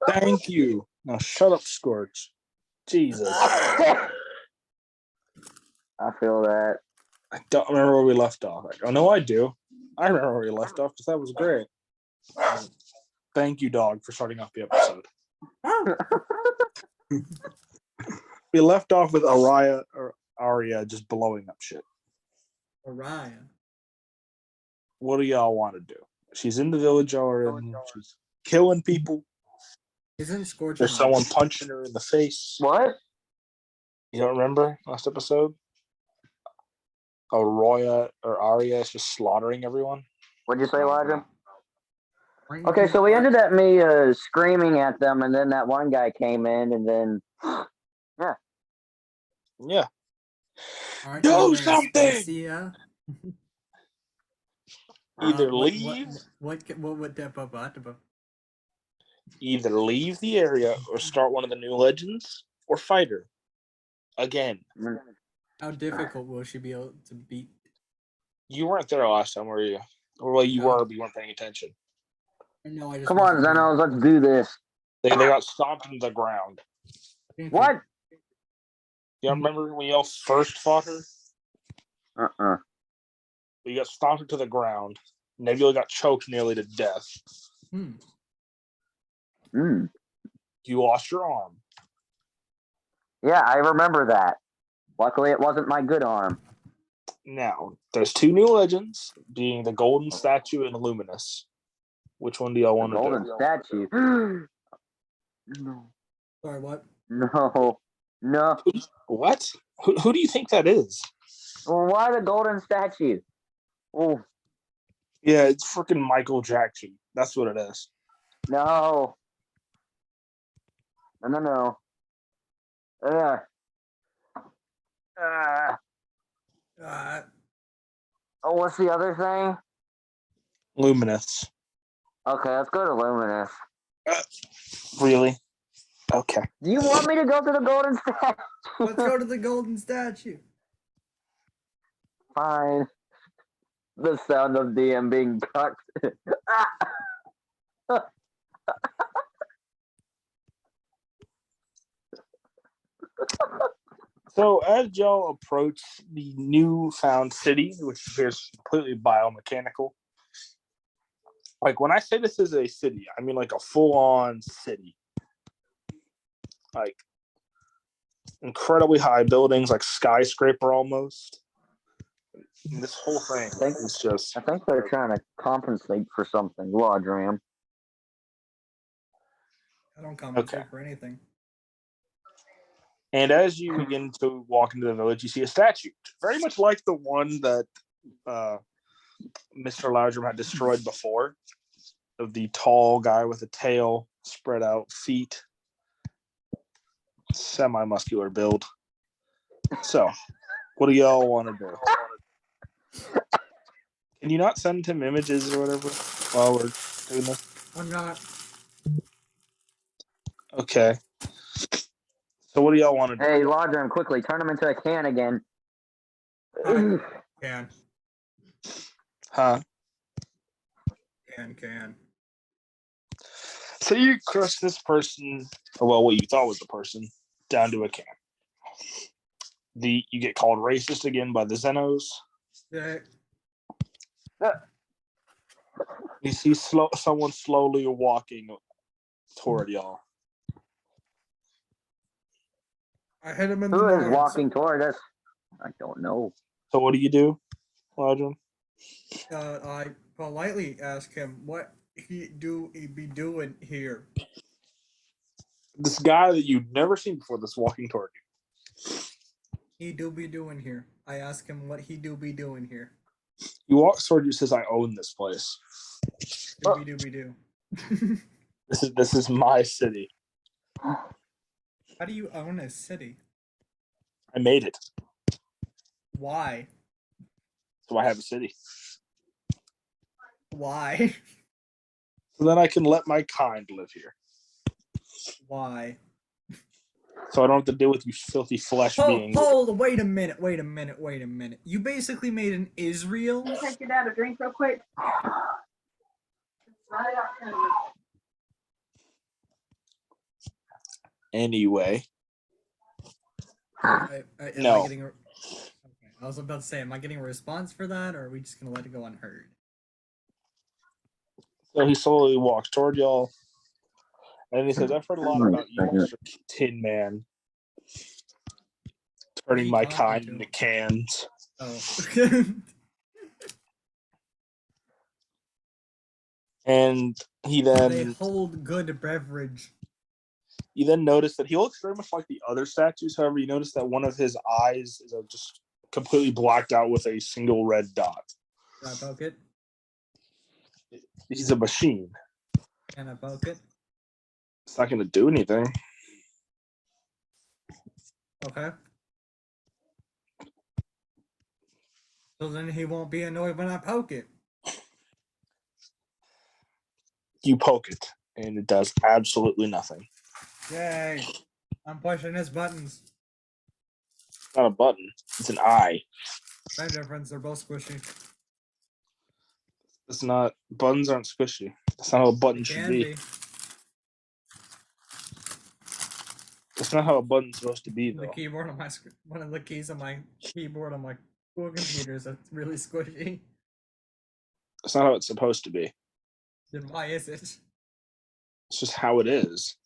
Thank you. Now shut up, Scorch. Jesus. I feel that. I don't remember where we left off. Oh, no, I do. I remember where we left off because that was great. Thank you, dog, for starting off the episode. We left off with Arya just blowing up shit. Arya. What do y'all want to do? She's in the village already. She's killing people. Isn't Scorch? There's someone punching her in the face. What? You don't remember last episode? Arya is just slaughtering everyone. What'd you say, Elijah? Okay, so we ended at me screaming at them, and then that one guy came in, and then Yeah. Do something. Either leave. What would that? Either leave the area or start one of the new legends, or fight her again. How difficult will she be able to beat? You weren't there last time, were you? Or well, you were, but you weren't paying attention. No, I just come on, Zenos, let's do this. They got stomped into the ground. What? You remember when y'all first fought her? You got stomped into the ground. Nebula got choked nearly to death. You lost your arm. Yeah, I remember that. Luckily, it wasn't my good arm. Now, there's two new legends, being the Golden Statue and Luminous. Which one do y'all want to do? Golden Statue? No. Sorry, what? No. What? Who do you think that is? Well, why the Golden Statue? Oh. Yeah, it's freaking Michael Jackson. That's what it is. No. Oh, what's the other thing? Luminous. Okay, let's go to Luminous. Really? Okay. Do you want me to go to the Golden Statue? Let's go to the Golden Statue. Fine. The sound of DM being cucked. So as y'all approach the newfound city, which appears completely biomechanical, like when I say this is a city, I mean like a full-on city. Like incredibly high buildings, like skyscraper almost. And this whole thing is just... I think they're trying to compensate for something, Lodram. I don't compensate for anything. And as you begin to walk into the village, you see a statue, very much like the one that Mr. Loudrum had destroyed before, of the tall guy with a tail, spread out feet, semi-muscular build. So, what do y'all want to do? Can you not send him images or whatever while we're doing this? I'm not. Okay. So what do y'all want to do? Hey, Lodram, quickly, turn him into a can again. Can. Huh? Can. So you crush this person, or well, what you thought was the person, down to a can. You get called racist again by the Zenos. Yeah. You see someone slowly walking toward y'all. I hit him in the Who is nose. walking toward us? I don't know. So what do you do, Roger? I politely ask him what he be doing here. This guy that you've never seen before that's walking toward you. He do be doing here. I ask him what he do be doing here. He walks toward you, says, "I own this place. Do be do." This is my city. How do you own a city? I made it. Why? So I have a city. Why? So then I can let my kind live here. Why? So I don't have to deal with you filthy flesh beings. Wait a minute. You basically made an Israel? Can you take your dad a drink real quick? anyway. Am No. I getting okay. I was about to say, am I getting a response for that, or are we just gonna let it go unheard? So he slowly walks toward y'all, and he says, "I've heard a lot about you, Mr. Tin Man, turning my kind into cans." Oh. And he They then hold good beverage. you then notice that he looks very much like the other statues. However, you notice that one of his eyes is just completely blacked out with a single red dot. Can I poke it? He's a machine. Can I poke it? It's not going to do anything. Okay. So then he won't be annoyed when I poke it. You poke it, and it does absolutely nothing. Yay. I'm pushing his buttons. It's not a button. It's an eye. Same difference. They're both squishy. It's not. Buttons aren't squishy. That's not how a button It should can be. be. That's not how a button's supposed to be, The though. keyboard on my one of the keys on my keyboard on my cool computers that's really squishy. That's not how it's supposed to be. Then why is it? It's just how it is.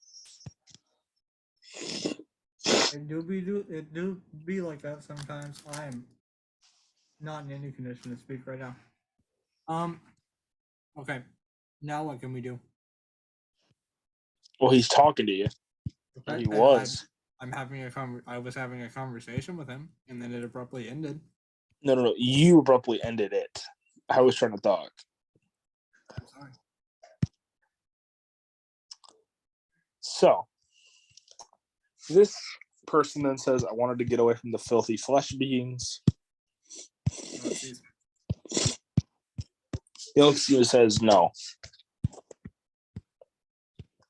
It do be like that sometimes. I am not in any condition to speak right now. Okay. Now what can we do? Well, he's talking to you. Okay. He was. I'm having I was having a conversation with him, and then it abruptly ended. No. You abruptly ended it. I was trying to talk. I'm sorry. So, this person then says, "I wanted to get away from the filthy flesh beings." Nazis. He looks at you and says, "No,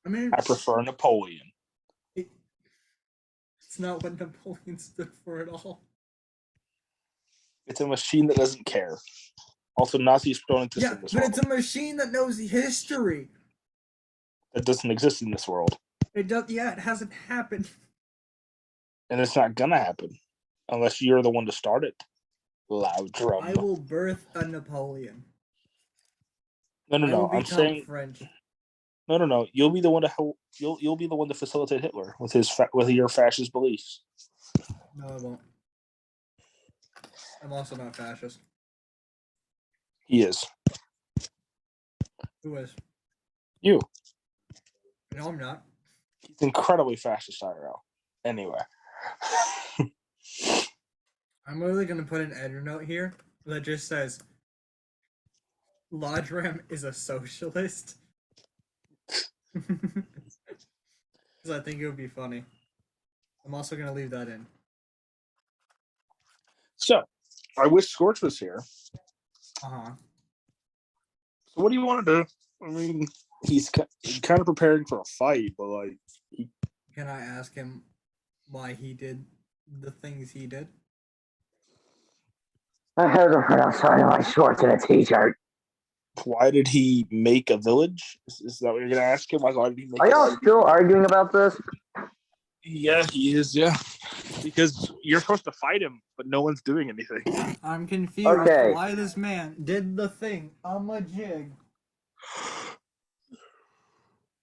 I mean, I prefer Napoleon." it's not what Napoleon stood for at all. It's a machine that doesn't care. Also, Nazis don't exist Yeah, in this but world. it's a machine that knows history. That doesn't exist in this world. It does. Yeah, it hasn't happened. And it's not gonna happen unless you're the one to start it. Loud drum. I will birth a Napoleon. No. I'm saying French. no. You'll be the one to you'll be the one to facilitate Hitler with your fascist beliefs. No, I won't. I'm also not fascist. He is. Who is? You. No, I'm not. He's incredibly fascist, IRL. Anyway. I'm literally gonna put an editor note here that just says Lodram is a socialist. Because I think it would be funny. I'm also gonna leave that in. So, I wish Scorch was here. Uh-huh. So, what do you want to do? I mean, he's kind of preparing for a fight, but like, Can I ask him why he did the things he did? I heard him outside of my shorts and a t-shirt. why did he make a village? Is that what you're gonna ask him? Like, why did he make? Are y'all still arguing about this? Yeah, he is. Yeah, because you're supposed to fight him, but no one's doing anything. I'm confused Okay. why this man did the thing on a jig.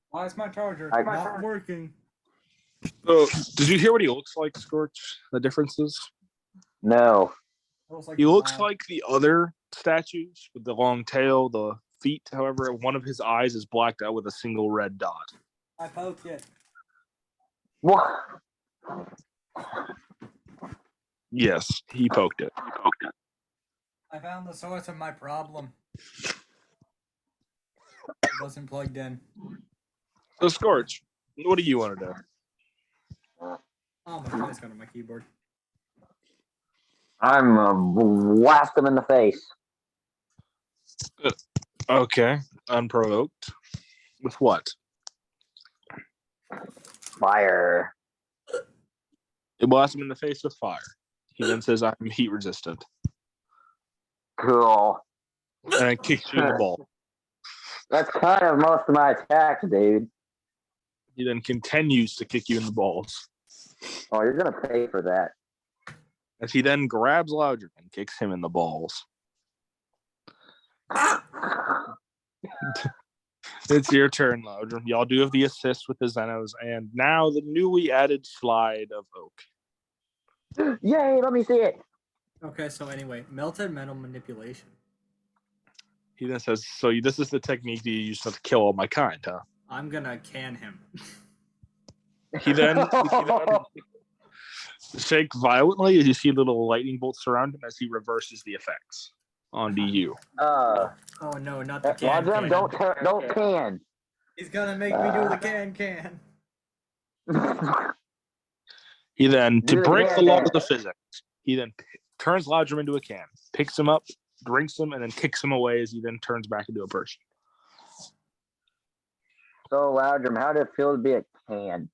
Why is my charger not working? So, did you hear what he looks like, Scorch? The differences? No. Like He looks like the other statues with the long tail, the feet. However, one of his eyes is blacked out with a single red dot. I poked it. What? Yes, he poked it. I found the source of my problem. It wasn't plugged in. So, Scorch, what do you want to do? Oh, my voice got on my keyboard. I'm blast him in the face. Okay, unprovoked. With what? Fire. It blasts him in the face with fire. He then says, "I'm heat resistant," Cool. and it kicks you in the ball. That's kind of most of my attacks, dude. He then continues to kick you in the balls. Oh, you're gonna pay for that. As he then grabs Loudrum and kicks him in the balls. It's your turn, Loudrum. Y'all do have the assist with the Zenos, and now the newly added slide of Oak. Yay, let me see it. Okay, so anyway, melted metal manipulation. He then says, so this is the technique that you use to kill all my kind, huh? I'm gonna can him. He then shake violently as you see little lightning bolts surround him as he reverses the effects onto you. Oh no, not the can. Loudrum, don't can. He's gonna make me do the can. He then, to Do the break the can. laws of physics, he then turns Loudrum into a can, picks him up, drinks him, and then kicks him away as he then turns back into a person. So, Loudrum, how did it feel to be a can?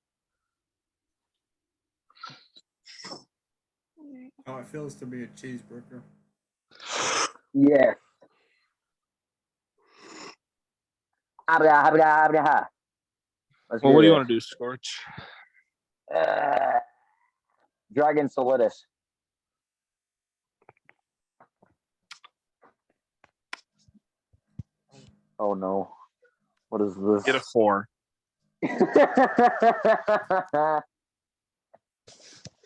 How it feels to be a cheeseburger. Yes. Let's Well, what do you want to do, Scorch? Dragon Solidus. Oh no. What is this? Get a 4.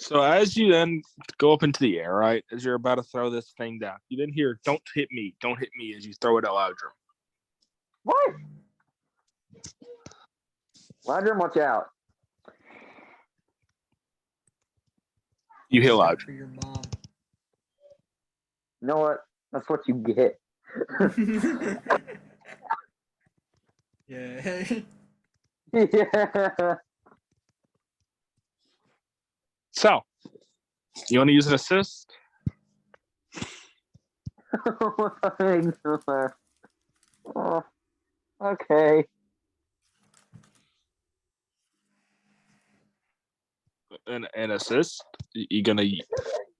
So as you then go up into the air, right, as you're about to throw this thing down, you then hear, don't hit me, as you throw it at Loudrum. What? Loudrum, watch out. You hit Loudrum. For your mom. You know what? That's what you get. Yeah. Yeah. So, you want to use an assist? Oh, okay. An assist? You gonna?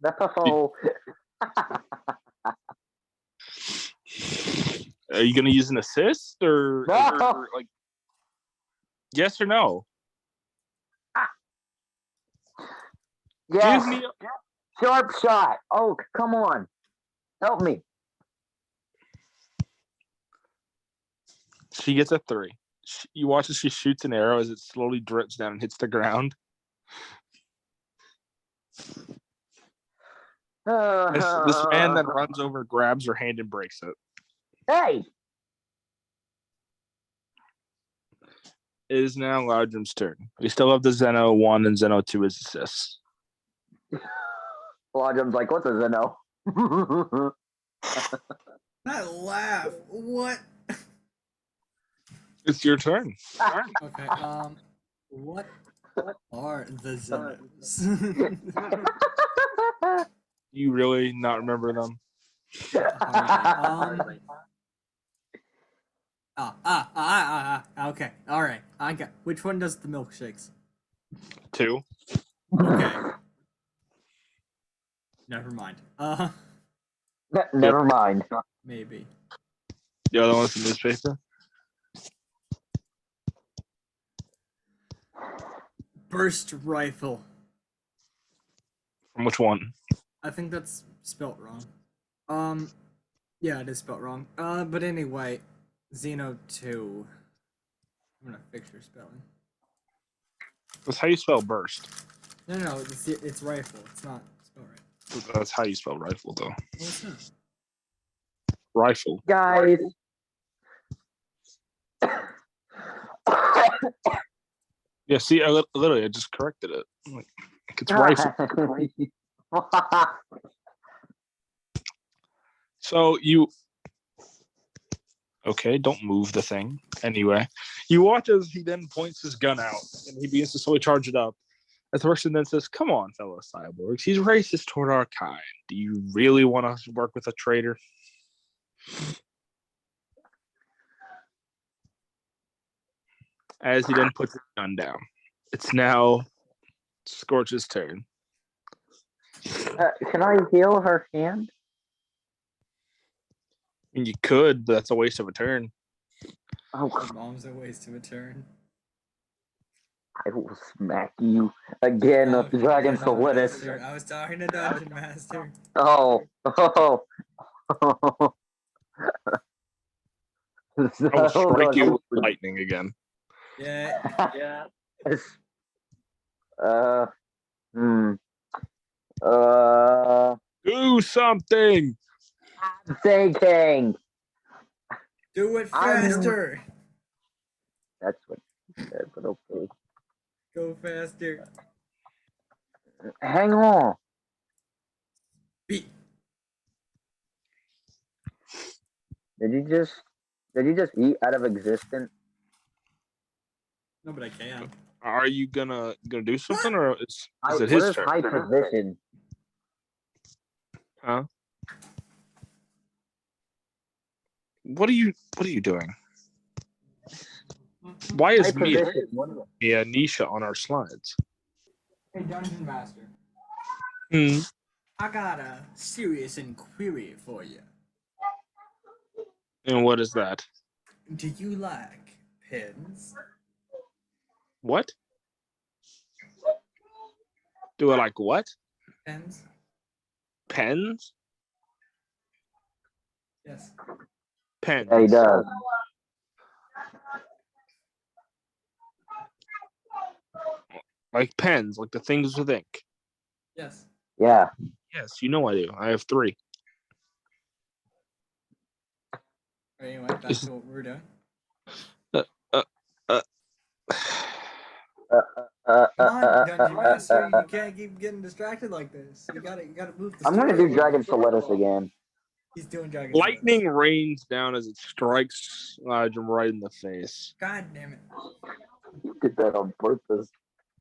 No. Are you gonna use an assist or like? Yes or no? Yes. Give me. Sharp shot. Oh, come on. Help me. She gets a 3. You watch as she shoots an arrow as it slowly drips down and hits the ground. This man then runs over, grabs her hand, and breaks it. Hey! It is now Loudrum's turn. We still have the Zeno 1 and Zeno 2 as assists. Loudrum's like, what's a Zeno? I laugh. What? It's your turn. Okay. What are the Zenos? You really not remember them? Alright, okay. All right. I got. Which one does the milkshakes? 2. Okay. Never mind. Never mind. Maybe. The other one's the newspaper. Burst rifle. From which one? I think that's spelt wrong. Yeah, it is spelt wrong. But anyway, Xeno 2. I'm gonna fix your spelling. That's how you spell burst. No, it's rifle. It's not spelled right. That's how you spell rifle, though. Well, it's not. Rifle. Guys. Yeah, see, I literally just corrected it. Like, it's rifle. So you. Okay, don't move the thing. Anyway, you watch as he then points his gun out and he begins to slowly charge it up. As the person then says, "Come on, fellow cyborgs. He's racist toward our kind. Do you really want to work with a traitor?" As he then puts his gun down. It's now Scorch's turn. Can I heal her hand? And you could, but that's a waste of a turn. Oh, Your mom's a waste of a turn. I will smack you again with the Dragon Dungeon Solidus. Master. I was talking to Dungeon Master. Oh. I will strike you with lightning again. Yeah. uh, hmm. Uh, Do something. I'm thinking. Do it faster. That's what he said, but okay. Go faster. Hang on. Beat. Did you just eat out of existence? No, but I can. Are you gonna do something, or is it What his is turn? high position? Huh? What are you doing? Why is High Mia position. a Nisha on our slides? Hey, Dungeon Master. Hmm. I got a serious inquiry for you. And what is that? Do you like pins? What? Do I like what? Pens? Pens? Yes. Pens. Yeah, he does. Like pens, like the things with ink. Yes. Yeah. Yes, you know I do. I have 3. Anyway, that's what we're doing. Come on, Dungeon Master. You can't keep getting distracted like this. You gotta move the I'm gonna story do Dragon Solidus again. He's doing Dragon Lightning Solidus. rains down as it strikes Nigel right in the face. God damn it. You did that on purpose.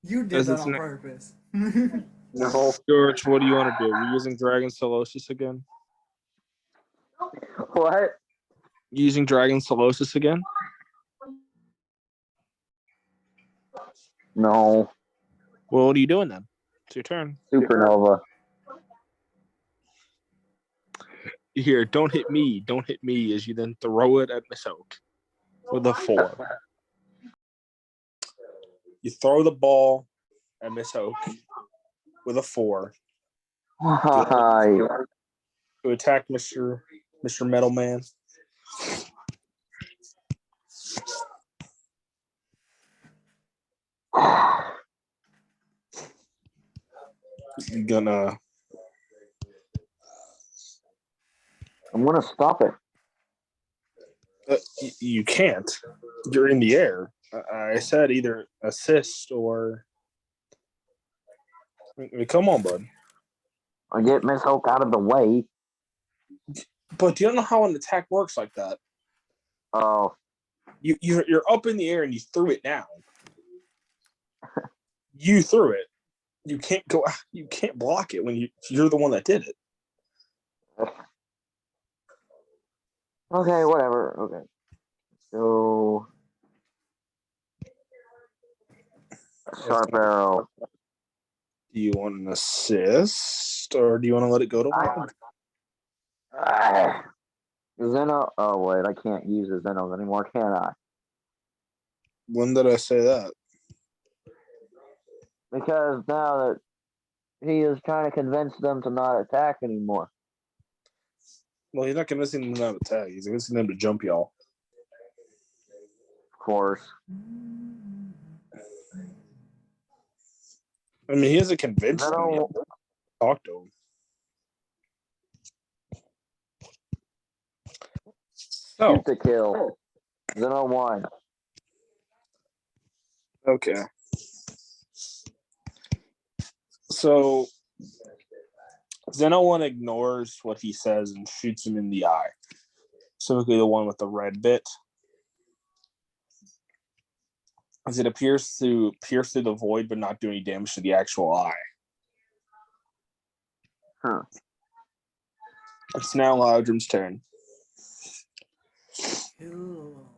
You did As that it's on ne- purpose. No. George, what do you want to do? You using Dragon Solosis again? What? Using Dragon Solosis again? No. Well, what are you doing then? It's your turn. Supernova. Here, don't hit me. Don't hit me as you then throw it at Miss Oak with a 4. You throw the ball at Miss Oak with a 4 to attack Mr. Metal Man. You're gonna. I'm gonna stop it. You can't. You're in the air. I said either assist or. I mean, come on, bud. I get Miss Hulk out of the way. But you don't know how an attack works like that. Oh. You're up in the air and you threw it down. You threw it. You can't go. You can't block it when you're the one that did it. Okay, whatever. Okay. So sharp arrow. Do you want an assist or do you want to let it go to block? Zeno. Oh wait, I can't use the Zenos anymore, can I? When did I say that? Because now that he is trying to convince them to not attack anymore. Well, he's not convincing them not to attack. He's convincing them to jump y'all. Of course. I mean, he hasn't convinced them yet. Talk to him. So, Shoot the kill. Zeno 1. okay. So, Zeno 1 ignores what he says and shoots him in the eye. Specifically the one with the red bit. As it appears to pierce through the void but not do any damage to the actual eye. Huh. It's now Loudrum's turn. Cool.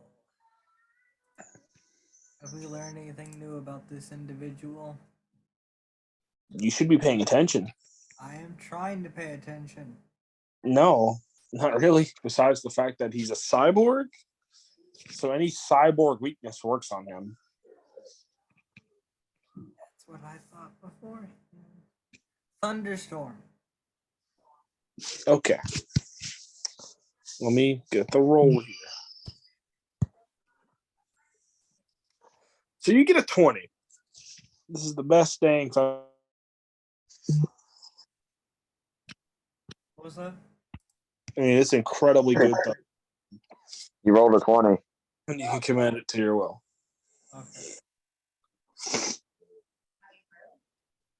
Have we learned anything new about this individual? You should be paying attention. I am trying to pay attention. No, not really. Besides the fact that he's a cyborg. So any cyborg weakness works on him. what I thought before. Thunderstorm. Okay. Let me get the roll here. So you get a 20. This is the best dang. What was that? I mean, it's incredibly good though. You rolled a 20. And you can command it to your will. Okay.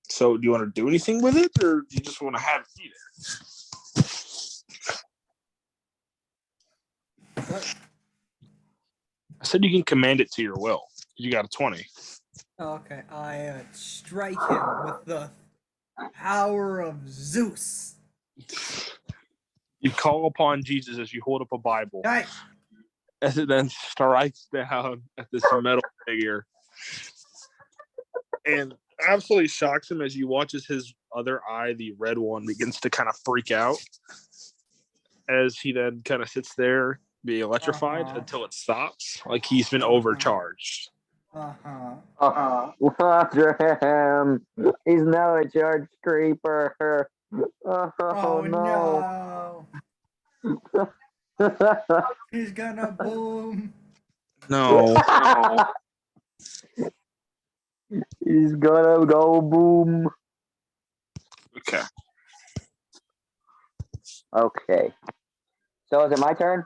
So do you want to do anything with it, or do you just want to have it either? What? I said you can command it to your will. You got a 20. Okay, I strike him with the power of Zeus. You call upon Jesus as you hold up a Bible. Right. As it then strikes down at this metal figure. And absolutely shocks him as you watch as his other eye, the red one, begins to kind of freak out. As he then kind of sits there, being electrified until it stops. Like he's been overcharged. Watch him. He's now a charge creeper. Oh no. He's gonna boom. No. He's gonna go boom. Okay. Okay. So is it my turn?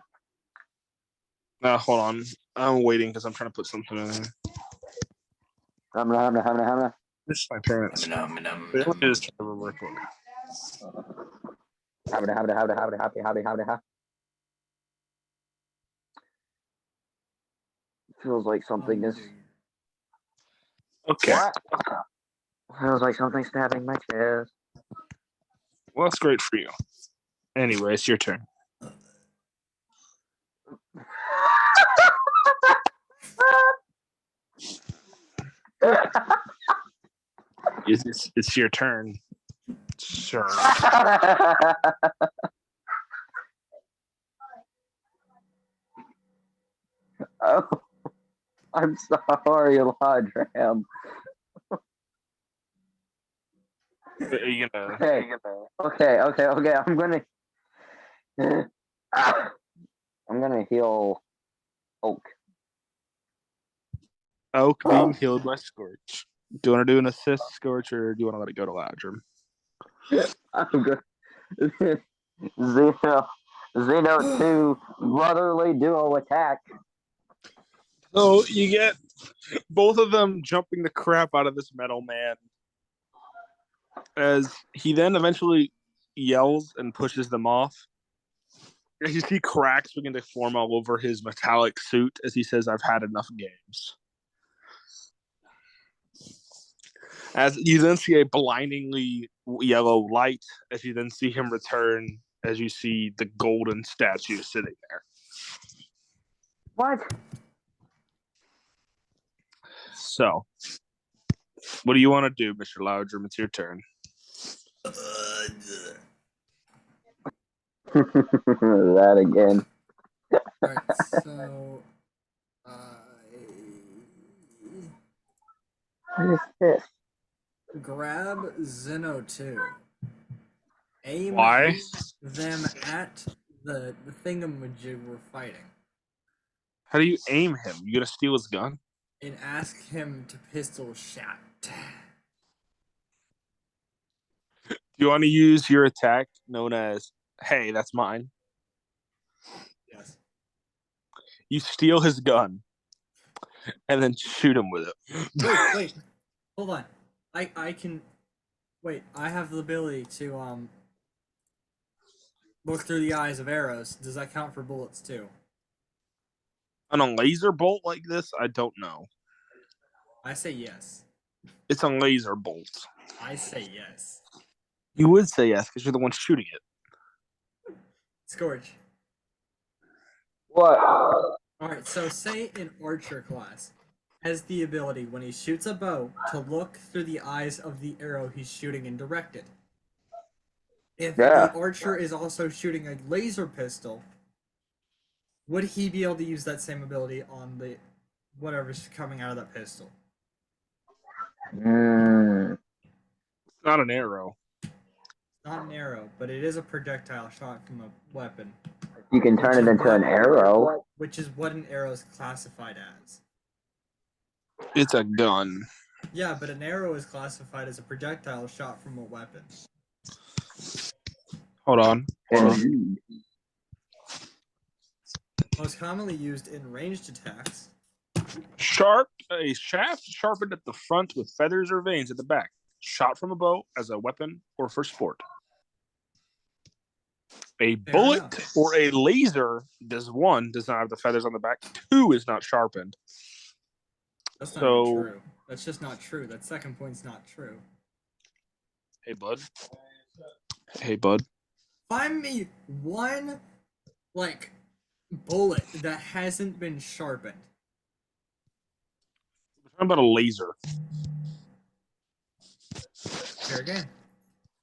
Hold on. I'm waiting because I'm trying to put something in there. This is my parents. Just Feels like something is. okay. What? Feels like something stabbing my chest. Well, that's great for you. Anyway, it's your turn. It's your turn. Sure. Oh, I'm sorry, Lodram. Are you gonna? Okay. I'm gonna heal Oak. Oak being healed by Scorch. Do you want to do an assist, Scorch, or do you want to let it go to Ladrum? I'm good. Xeno 2 brotherly duo attack. So you get both of them jumping the crap out of this metal man as he then eventually yells and pushes them off. You see cracks begin to form all over his metallic suit as he says, "I've had enough games." As you then see a blindingly yellow light, as you then see him return, as you see the golden statue sitting there. What? So, what do you want to do, Mr. Loudrum? It's your turn. That again. Alright, so What is this? grab Zeno 2. Aim Why? them at the thingamajig we're fighting. How do you aim him? You gonna steal his gun? And ask him to pistol shot. Do you want to use your attack known as, "Hey, that's mine"? Yes. You steal his gun and then shoot him with it. Wait. Hold on. I can wait, I have the ability to look through the eyes of arrows. Does that count for bullets too? On a laser bolt like this, I don't know. I say yes. It's a laser bolt. I say yes. You would say yes because you're the one shooting it. Scorch. What? Alright, so say an archer class has the ability when he shoots a bow to look through the eyes of the arrow he's shooting and direct it. If the archer is also shooting a laser pistol, would he be able to use that same ability on the whatever's coming out of that pistol? not an arrow. Not an arrow, but it is a projectile shot from a weapon. You can turn it into an arrow. Which is what an arrow is classified as. It's a gun. Yeah, but an arrow is classified as a projectile shot from a weapon. Hold on. Most commonly used in ranged attacks. A shaft sharpened at the front with feathers or veins at the back. Shot from a bow as a weapon or for sport. A bullet or a laser does not have the feathers on the back. 2 is not sharpened. That's not true. That's just not true. That second point's not true. Hey, bud. Hey, bud. Find me one, bullet that hasn't been sharpened. We're talking about a laser. Fair game.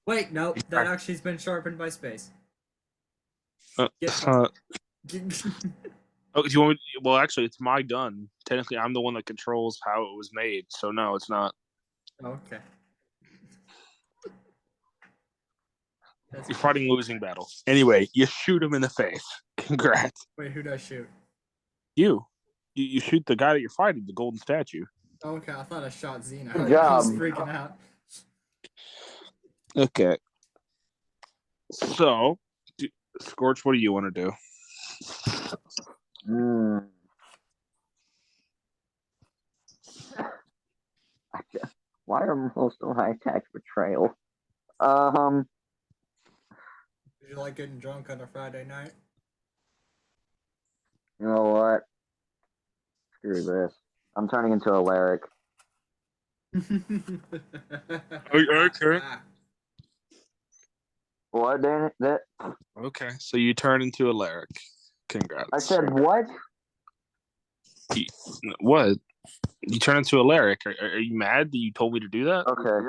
Wait, no, that actually has been sharpened by space. Oh, do you want me? Well, actually, it's my gun. Technically, I'm the one that controls how it was made. So no, it's not. Okay. You're fighting losing battles. Anyway, you shoot him in the face. Congrats. Wait, who does shoot? You shoot the guy that you're fighting, the golden statue. Oh, okay, I thought I shot Xena. Good job. I was freaking out. Okay. So, Scorch, what do you want to do? Why are most of my attacks betrayal? Did you like getting drunk on a Friday night? You know what? Screw this. I'm turning into a lyric. Okay. What, Dan? That? Okay, so you turn into a lyric. Congrats. I said what? What? You turn into a lyric. Are you mad that you told me to do that? Okay.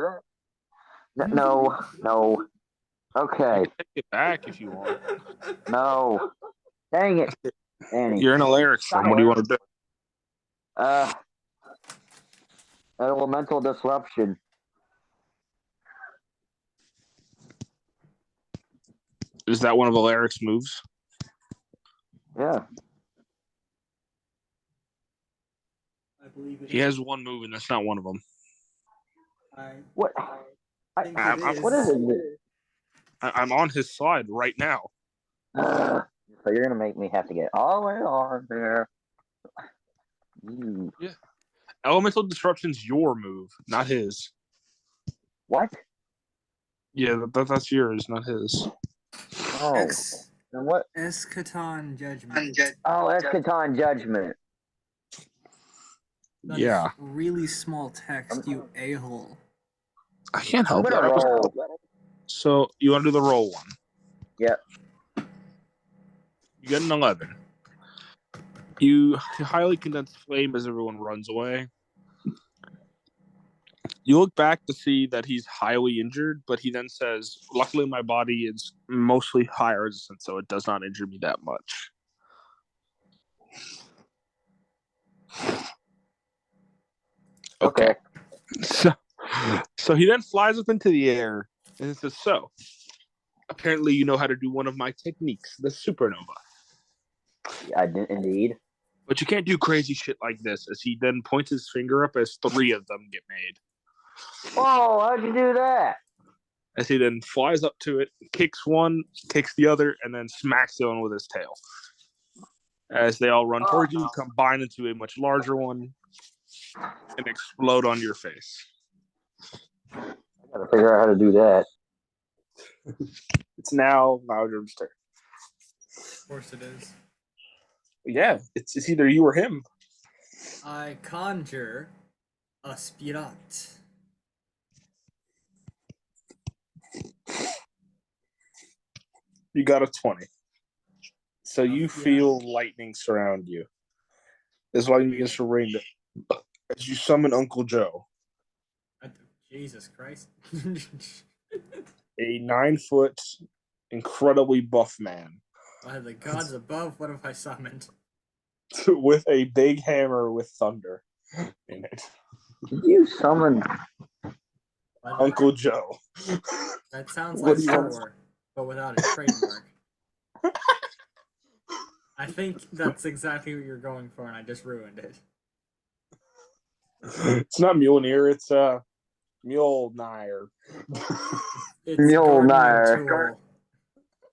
No. Okay. Take it back if you want. No. Dang it. Danny. You're in a lyric form. What do you want to do? Elemental disruption. Is that one of Alaric's moves? Yeah. I believe it He has one move, and that's not one of them. What? What is it? I'm on his side right now. So you're gonna make me have to get all the way on there. Yeah. Elemental disruption's your move, not his. What? Yeah, that's yours, not his. Oh. And what? Eschaton Judgment. Oh, Eschaton Judgment. That Yeah. is really small text, you a-hole. I can't I'm help gonna that. roll. So you want to do the roll one? Yep. You get an 11. You highly condensed flame as everyone runs away. You look back to see that he's highly injured, but he then says, luckily my body is mostly high resistant, so it does not injure me that much. Okay. So he then flies up into the air and says, so, apparently you know how to do one of my techniques, the supernova. I did indeed. But you can't do crazy shit like this, as he then points his finger up as 3 of them get made. Oh, how'd you do that? As he then flies up to it, kicks one, kicks the other, and then smacks the one with his tail. As they all run towards you, combine into a much larger one, and explode on your face. I gotta figure out how to do that. It's now Maudrim's turn. Of course it is. Yeah, it's either you or him. I conjure a spirit. You got a 20. So you feel lightning surround you. This lightning begins to rain as you summon Uncle Joe. Jesus Christ. A 9-foot, incredibly buff man. By the gods above, what have I summoned? With a big hammer with thunder in it. Did you summon? Uncle Joe. That sounds What like do you want? Thor, but without a trademark. I think that's exactly what you're going for, and I just ruined it. It's not Mjolnir, it's Mjolnir. It's Mjolnir. gardening tool.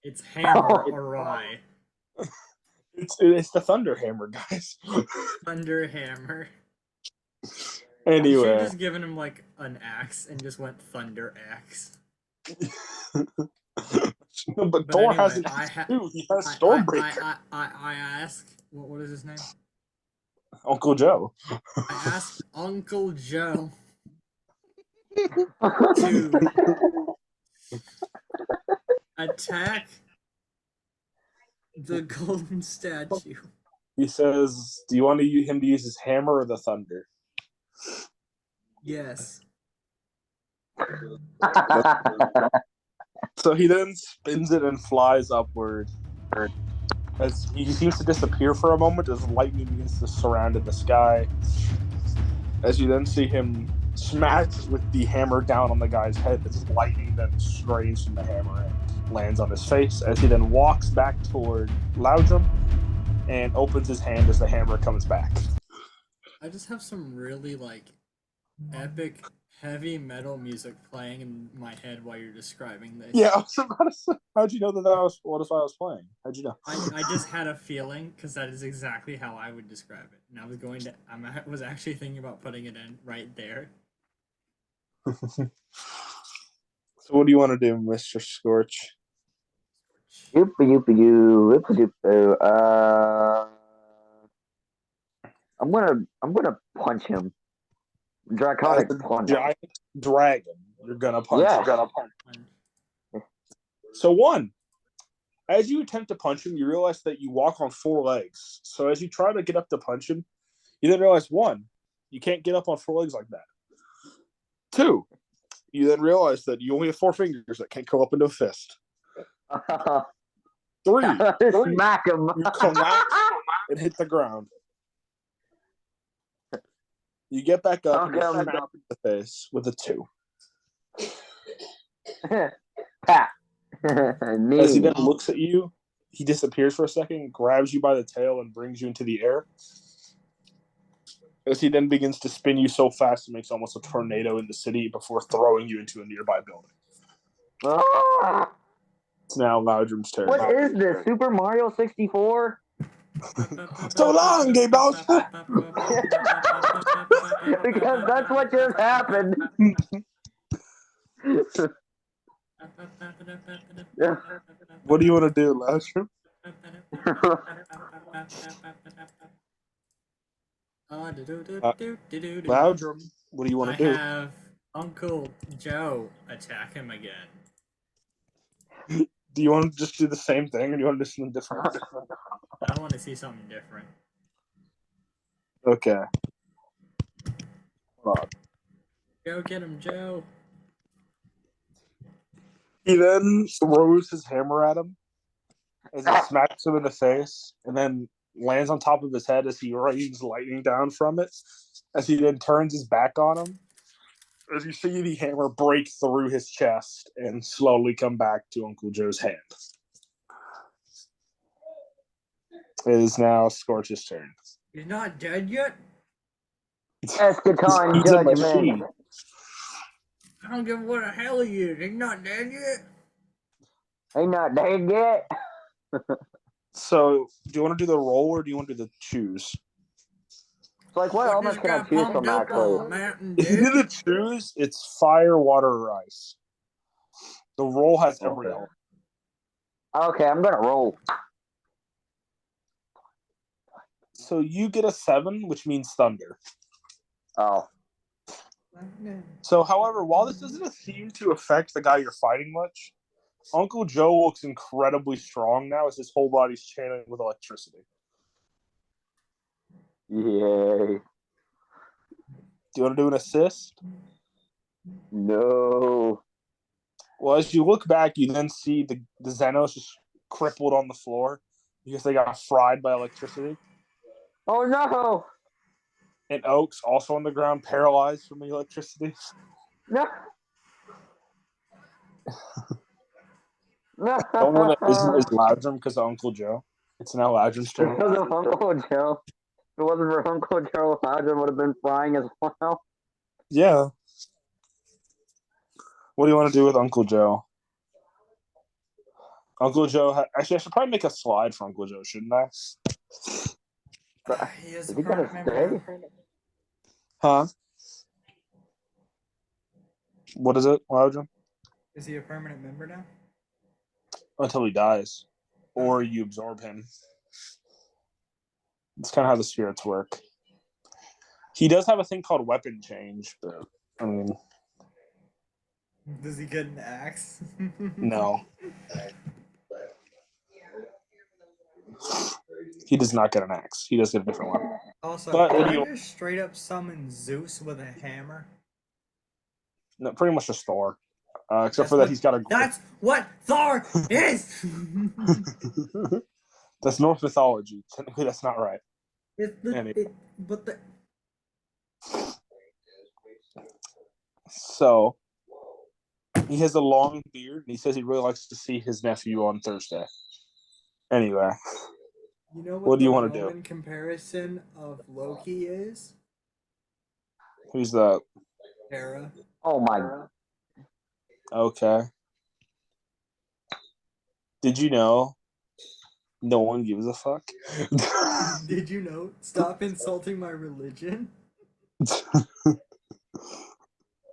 It's hammer awry. It's the Thunder Hammer, guys. Thunder hammer. You should Anyway, have just given him like an axe and just went Thunder Axe. no, but But Thor anyway, has an axe too. He has Stormbreaker. I ask, what is his name? Uncle Joe. I asked Uncle Joe to attack the golden statue. He says, "Do you want him to use his hammer or the thunder?" Yes. So he then spins it and flies upward. As he seems to disappear for a moment as lightning begins to surround in the sky. As you then see him smack with the hammer down on the guy's head, as lightning then strays from the hammer and lands on his face. As he then walks back toward Loudrum and opens his hand as the hammer comes back. I just have some really like epic heavy metal music playing in my head while you're describing this. Yeah, I was about to say, how'd you know that was what if I was playing? How'd you know? I just had a feeling because that is exactly how I would describe it, and I was actually thinking about putting it in right there. So what do you want to do, Mr. Scorch? I'm gonna punch him. Draconic punch. Giant dragon. You're gonna punch. Yeah. You're gonna punch. So one, as you attempt to punch him, you realize that you walk on 4 legs. So as you try to get up to punch him, you then realize one, you can't get up on 4 legs like that. 2, you then realize that you only have 4 fingers that can't go up into a fist. 3, Smack him. you collapse and hit the ground. You get back up and you're smacked in the face with a 2. Pat. As he then looks at you, he disappears for a second, grabs you by the tail, and brings you into the air. As he then begins to spin you so fast it makes almost a tornado in the city before throwing you into a nearby building. It's now Loudrum's turn. What is this? Super Mario 64? So long, Gay Balls! Because that's what just happened. What do you want to do, Loudrum? Loudrum, what do you want to do? I have Uncle Joe attack him again. Do you want to just do the same thing, or do you want to do something different? I want to see something different. Okay. Hold on. Go get him, Joe. He then throws his hammer at him as he smacks him in the face, and then lands on top of his head as he rains lightning down from it. As he then turns his back on him, as you see the hammer break through his chest and slowly come back to Uncle Joe's hand. It is now Scorch's turn. He's not dead yet? Eschaton He's a judgment. machine. I don't give a what the hell he is. He's not dead yet. Ain't not dead yet. So, do you want to do the roll or do you want to do the choose? It's like, what elements can I choose from, actually? If you do the choose, it's fire, water, or ice. The roll has every element. Okay, I'm gonna roll. So you get a 7, which means thunder. Oh. So, however, while this doesn't seem to affect the guy you're fighting much, Uncle Joe looks incredibly strong now as his whole body's channeling with electricity. Yay. Do you want to do an assist? No. Well, as you look back, you then see the Xenos just crippled on the floor because they got fried by electricity. Oh no. And Oak's also on the ground, paralyzed from the electricity. No. Someone that isn't as Loudrum because of Uncle Joe. It's now Loudrum's turn. Because of Uncle Joe. If it wasn't for Uncle Joe, Loudrum would have been flying as well. Yeah. What do you want to do with Uncle Joe? Uncle Joe. Actually, I should probably make a slide for Uncle Joe, shouldn't I? He is Is a he gonna permanent member. stay? Huh? What is it, Loudrum? Is he a permanent member now? Until he dies, or you absorb him. It's kind of how the spirits work. He does have a thing called weapon change, but I mean, Does he get an axe? no. He does not get an axe. He does get a different one. Also, But what can do I you- just straight up summon Zeus with a hammer? No, pretty much just Thor. Except That's for that what- he's got a... That's what Thor is! That's Norse mythology. Technically, that's not right. But the So, he has a long beard, and he says he really likes to see his nephew on Thursday. Anyway, you know What do you the wanna do? Roman comparison of Loki is? who's that? Hera. Oh my. Okay. Did you know no one gives a fuck? Did you know? Stop insulting my religion.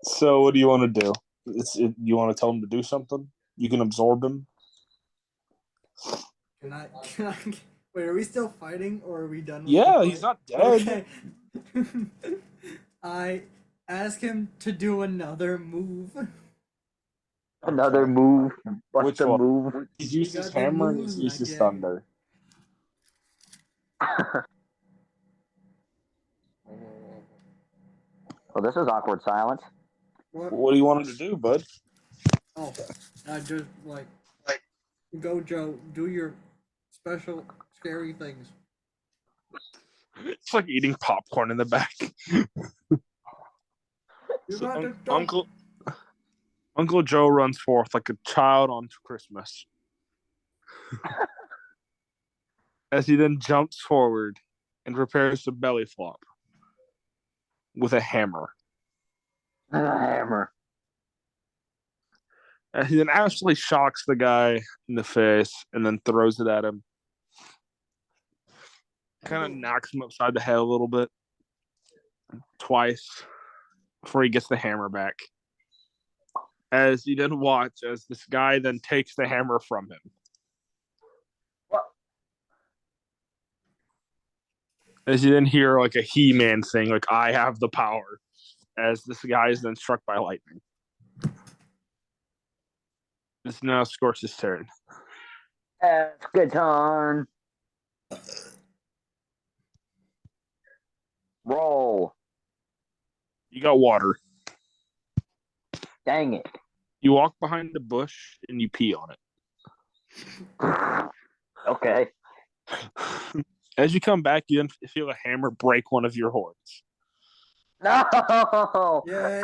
So, what do you want to do? You want to tell him to do something? You can absorb him. Can I wait, are we still fighting or are we done with Yeah, the he's fight? not dead. Okay. I ask him to do another move. Another move. What's Which the one? move? He's used You his got the hammer and moves he's used his again. thunder. Well, this is awkward silence. What do you want him to do, bud? Oh, I just like go Joe, do your special scary things. It's like eating popcorn in the back. You So, got to Uncle Joe runs forth like a child on Christmas. As he then jumps forward and prepares to belly flop with a hammer. A hammer. And he then absolutely shocks the guy in the face and then throws it at him. Kind of knocks him upside the head a little bit. Twice. Before he gets the hammer back. As you then watch as this guy then takes the hammer from him. What? As you then hear like a He-Man thing, like, I have the power. As this guy is then struck by lightning. It's now Scorch's turn. Eschaton. Roll. You got water. Dang it. You walk behind the bush and you pee on Okay. it. As you come back, you then feel a hammer break one of your horns. No. Yay.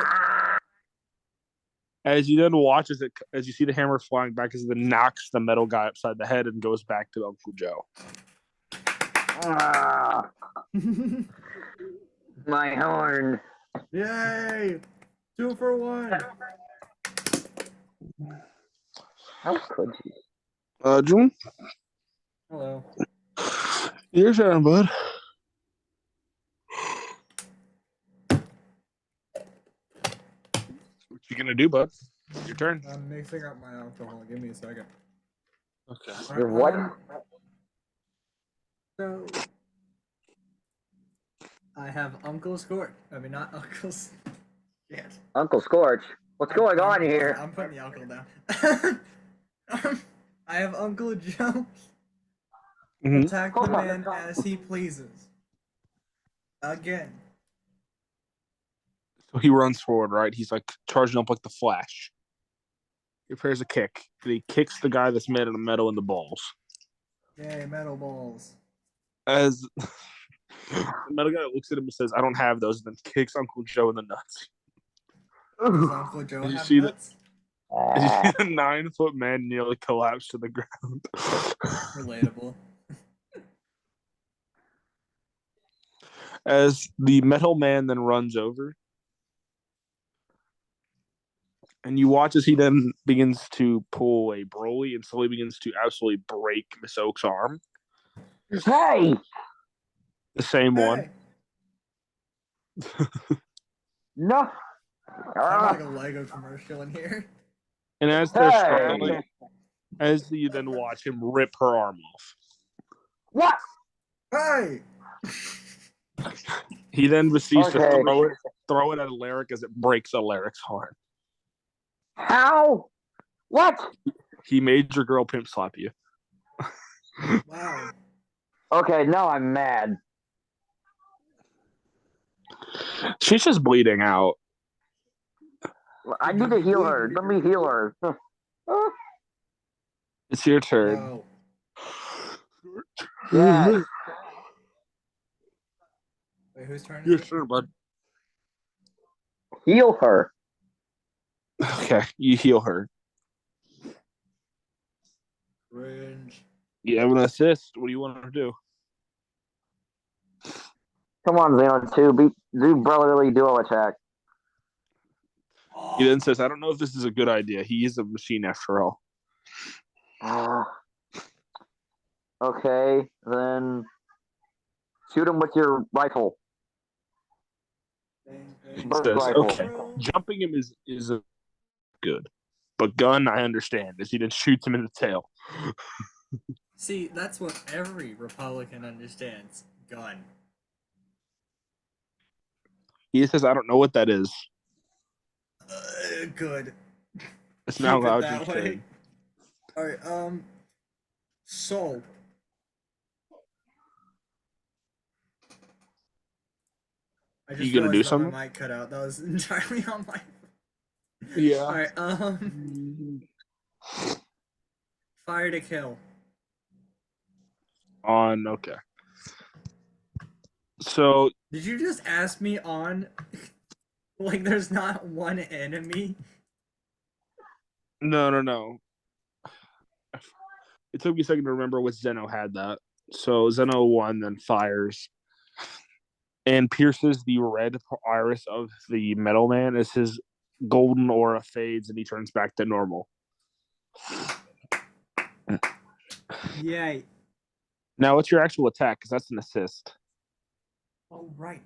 As you then watch as you see the hammer flying back, as it then knocks the metal guy upside the head and goes back to Uncle Joe. Ah, my horn. Yay! 2 for 1. How could you? June? Hello. Your turn, bud. What you gonna do, bud? Your turn. I'm mixing up my alcohol. Give me a second. Okay. Your what? So I have Uncle Scorch. I mean, not Uncle's. Shit. Uncle Scorch. What's going on here? I'm putting the uncle down. I have Uncle Joe Mhm. attack the man as he pleases. Again. So he runs forward, right? He's like charging up like the Flash. He prepares a kick. And he kicks the guy that's made of metal in the balls. Yay, metal balls. As the metal guy looks at him and says, I don't have those, and then kicks Uncle Joe in the nuts. Does Uncle Joe You have see nuts? Ah, A 9-foot man nearly collapsed to the ground. Relatable. As the metal man then runs over, and you watch as he then begins to pull a Broly and slowly begins to absolutely break Miss Oak's arm. hey, The same one. no. Kind of like a Lego commercial in here. And as they're Hey. struggling, as you then watch him rip her arm off. What? Hey! He then proceeds to Okay. throw it at Alaric as it breaks Alaric's arm. How? What? He made your girl pimp slap you. Wow. Okay, now I'm mad. She's just bleeding out. I need to heal her. Let me heal her. It's your turn. Wow. Yes. Wait, whose turn Your is it? turn, bud. Heal her. Okay, you heal her. Cringe. You have an assist. What do you want her to do? Come on, Xenon 2. Do brotherly duo attack. He then says, I don't know if this is a good idea. He is a machine after all. Okay, then shoot him with your rifle. He Burst says, rifle. okay, jumping him is a good. But gun, I understand, as he then shoots him in the tail. See, that's what every Republican understands. Gun. He says, I don't know what that is. Good. It's now Keep it allowed that your way. turn. Alright, so. I just You gonna do realized that something? my mic cut out. That was entirely on my. Yeah. Alright, fire to kill. Okay. So Did you just ask me on like there's not one enemy? no. It took me a second to remember which Zeno had that. So Zeno 1 then fires and pierces the red iris of the metal man as his golden aura fades and he turns back to normal. Yay. Now, what's your actual attack? Because that's an assist. Oh right.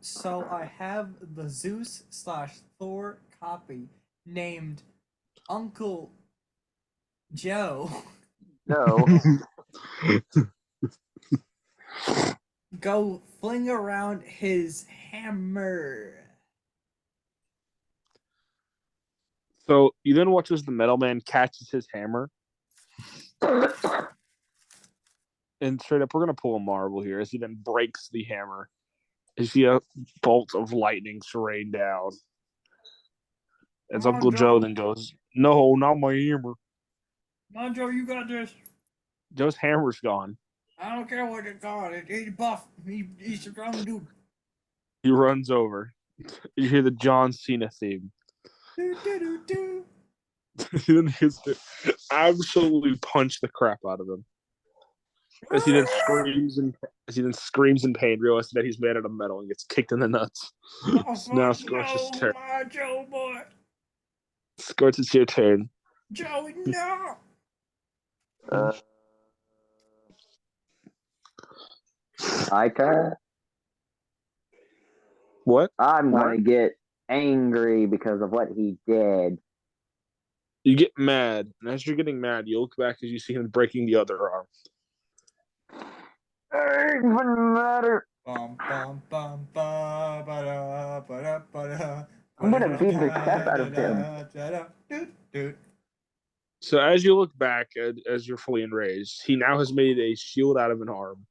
So I have the Zeus / Thor copy named Uncle Joe. No. Go fling around his hammer. So you then watch as the metal man catches his hammer. And straight up, we're going to pull a marble here as he then breaks the hammer. You see a bolt of lightning rain down. As Come on, Uncle Joe then goes, no, not my hammer. Come on, Joe, you got this. Joe's hammer's gone. I don't care what it's called. He's buff. He's a strong dude. He runs over. You hear the John Cena theme. Do, do, do, do. Then he gets to absolutely punch the crap out of him. As he then screams in pain, realizing that he's made out of metal and gets kicked in the nuts. Now Scorch's turn. Joe boy. Scorch, it's your turn. Joey, no. My turn. What? I'm gonna get angry because of what he did. You get mad, and as you're getting mad, you look back as you see him breaking the other arm. It doesn't matter. Bum, bum, bum, ba, ba, da, ba, da, ba, da, I'm gonna beat the crap out of him. So as you look back, as you're fully enraged, he now has made a shield out of an arm.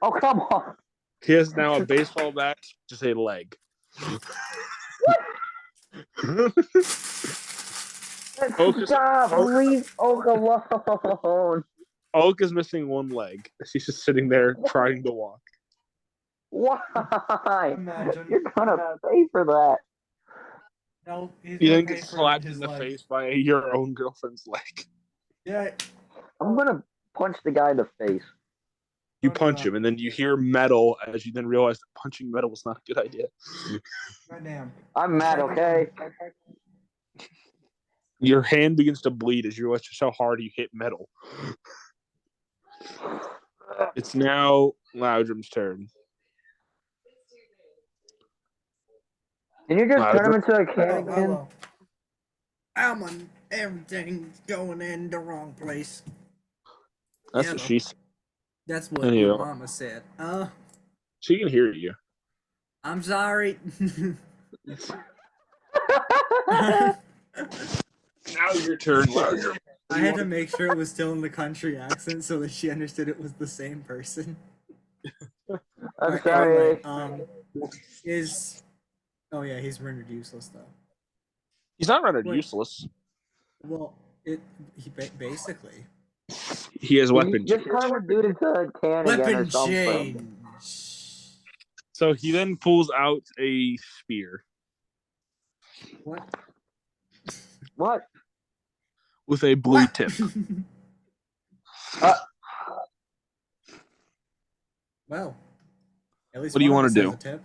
Oh, come on. He has now a baseball bat, just a leg. Stop. Leave Oak alone. Oak is missing one leg. She's just sitting there trying to walk. Why? Imagine. You're gonna pay for that. No, he's You gonna then pay get for slapped his in the leg. face by your own girlfriend's leg. Yeah. I'm gonna punch the guy in the face. You Don't do punch that. him, and then you hear metal as you then realize that punching metal was not a good idea. Goddamn. I'm mad, okay? Your hand begins to bleed as you realize just how hard you hit metal. It's now Loudrum's turn. Can you just turn him Loudrum? into a can Oh, again? hello. Almond, everything's going in the wrong place. That's Hello. what she said. That's what Anyway. your mama said. She can hear you. I'm sorry. Now your turn, Loudrum. I had to make sure it was still in the country accent so that she understood it was the same person. I'm Alright, sorry. anyway, oh yeah, he's rendered useless though. He's not rendered Wait. useless. Well, basically. He has weapon Just turn the dude into a can again or Weapon something. change. So he then pulls out a spear What? What? with a blue What? tip. Well, at least What do you one wanna of us do? has a tip.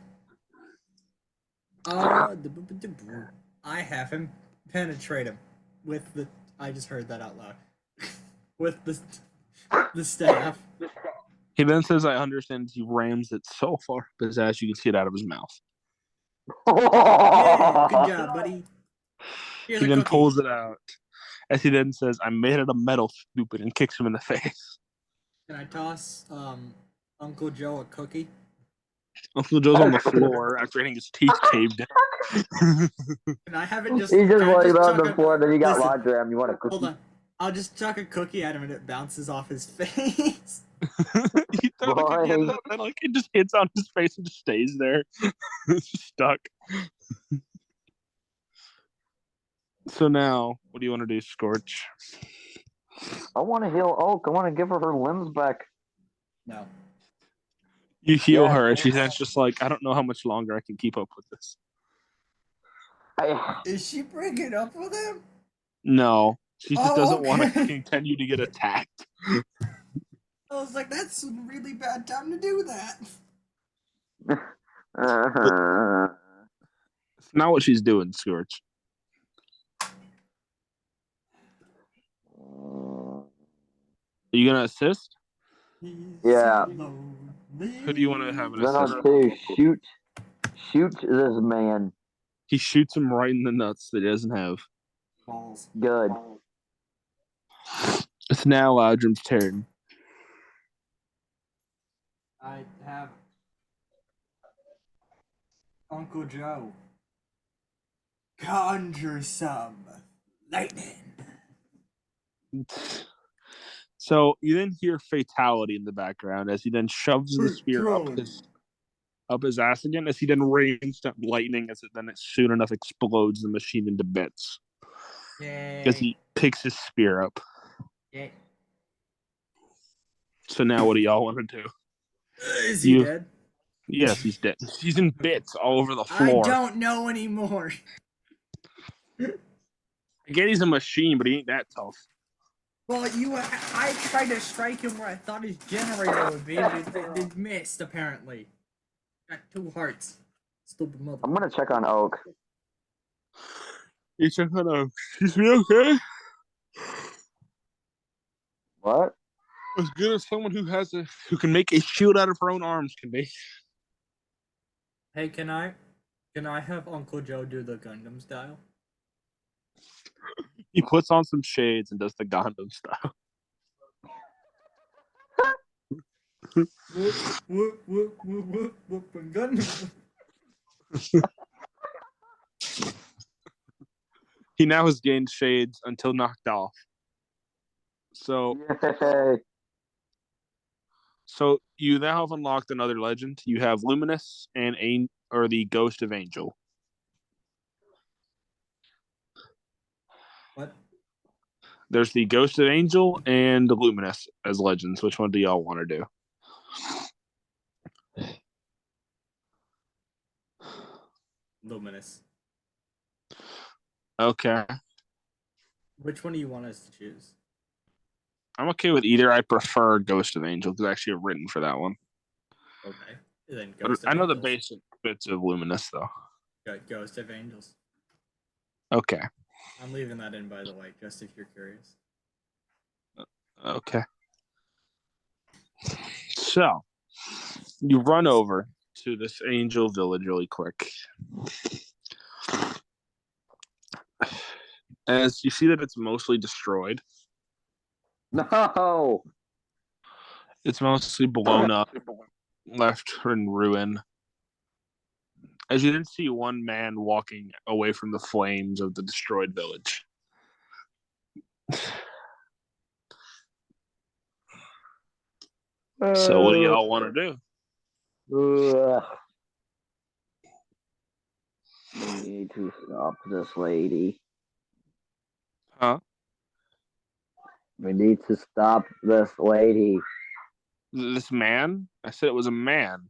I have him penetrate him with the. I just heard that out loud. With the staff. He then says, I understand he rams it so far up his ass you can see it out of his mouth. Yeah, good job, buddy. Here's He a then cookie. pulls it out. As he then says, I made it of metal, stupid, and kicks him in the face. Can I toss Uncle Joe a cookie? Uncle Joe's on the floor after getting his teeth caved in. Can I have it just? He's just can I laying on chuck the floor, then you got Listen, Loudrum. You want a cookie? hold on. I'll just chuck a cookie at him and it bounces off his face. You throw the cookie at him, and then, it just hits on his face and just stays there. It's just stuck. So now, what do you want to do, Scorch? I want to heal Oak. I want to give her limbs back. No. You heal Yeah. her, and she's just like, I don't know how much longer I can keep up with this. Is she breaking up with him? No, she just doesn't want to okay. continue to get attacked. I was like, that's a really bad time to do that. It's not what she's doing, Scorch. Are you gonna assist? Yeah. Who do you want to have an Then assist? I'll say shoot this man. He shoots him right in the nuts that he doesn't have. Balls. Good. It's now Loudrum's turn. I have Uncle Joe conjure some lightning. So you then hear fatality in the background as he then shoves the spear up his ass again, as he then rains down lightning as it then soon enough explodes the machine into bits. Yay. As he picks his spear up. Yay. So now what do y'all want to do? Is he dead? Yes, he's dead. He's in bits all over the floor. I don't know anymore. I get he's a machine, but he ain't that tough. Well, I tried to strike him where I thought his generator would be, but it missed, apparently. Got 2 hearts. Stupid mother. I'm gonna check on Oak. You check on Oak. Excuse me, okay? What? As good as someone who can make a shield out of her own arms can be. Hey, can I have Uncle Joe do the Gundam style? He puts on some shades and does the Gundam style. Gundam. He now has gained shades until knocked off. So you now have unlocked another legend. You have Luminous and the Ghost of Angel. What? There's the Ghost of Angel and the Luminous as legends. Which one do y'all want to do? Luminous. Okay. Which one do you want us to choose? I'm okay with either. I prefer Ghost of Angel because I actually have written for that one. Okay. Then But Ghost of I know the Angels. basic bits of Luminous, though. Ghost of Angels. Okay. I'm leaving that in, by the way, just if you're curious. Okay. So, you run over to this angel village really quick. As you see that it's mostly destroyed, No. it's mostly blown up, left in ruin. As you then see one man walking away from the flames of the destroyed village. So, what do y'all want to do? We need to stop this lady. Huh? We need to stop this lady. This man? I said it was a man.